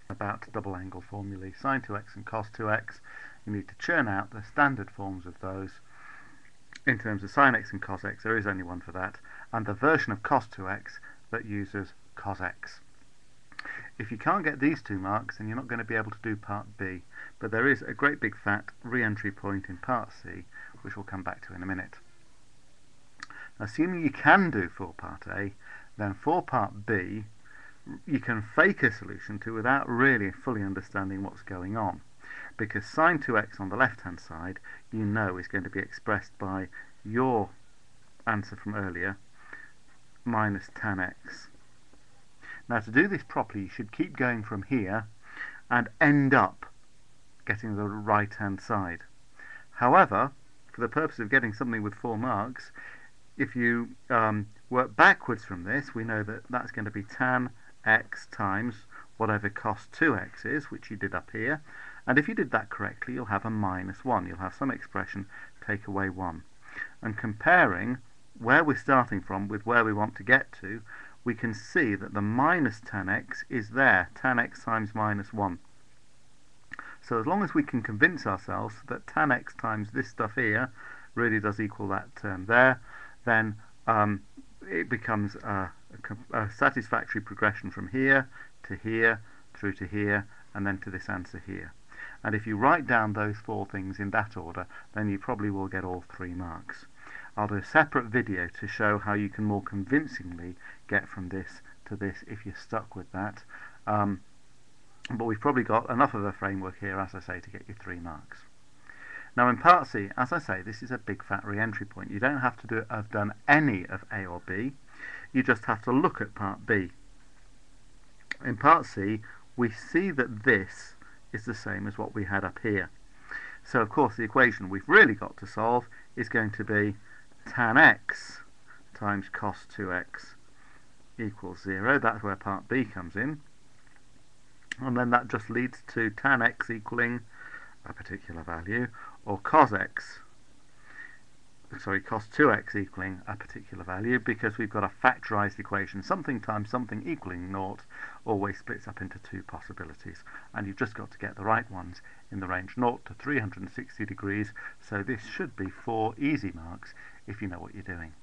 About double angle formulae, sine 2x and cos 2x, you need to churn out the standard forms of those. In terms of sine x and cos x, there is only one for that, and the version of cos 2x that uses cos x. If you can't get these 2 marks, then you're not going to be able to do part B, but there is a great big fat re-entry point in part C, which we'll come back to in a minute. Now, assuming you can do for part A, then for part B, you can fake a solution to without really fully understanding what's going on, because sine 2x on the left hand side you know is going to be expressed by your answer from earlier minus tan x. Now, to do this properly, you should keep going from here and end up getting the right hand side. However, for the purpose of getting something with 4 marks, if you work backwards from this, we know that that's going to be tan x times whatever cos 2x is, which you did up here, and if you did that correctly, you'll have a minus 1. You'll have some expression take away 1. And comparing where we're starting from with where we want to get to, we can see that the minus tan x is there, tan x times minus 1. So as long as we can convince ourselves that tan x times this stuff here really does equal that term there, then it becomes a satisfactory progression from here, through to here, and then to this answer here. And if you write down those 4 things in that order, then you probably will get all 3 marks. I'll do a separate video to show how you can more convincingly get from this to this if you're stuck with that. But we've probably got enough of a framework here, as I say, to get you 3 marks. Now in part C, as I say, this is a big fat re-entry point. You don't have to have done any of A or B. You just have to look at part B. In part C, we see that this is the same as what we had up here. So of course the equation we've really got to solve is going to be tan x times cos 2x equals 0. That's where part B comes in. And then that just leads to tan x equaling a particular value, or cos 2x equaling a particular value, because we've got a factorized equation. Something times something equaling 0 always splits up into 2 possibilities, and you've just got to get the right ones in the range 0 to 360 degrees, so this should be 4 easy marks if you know what you're doing.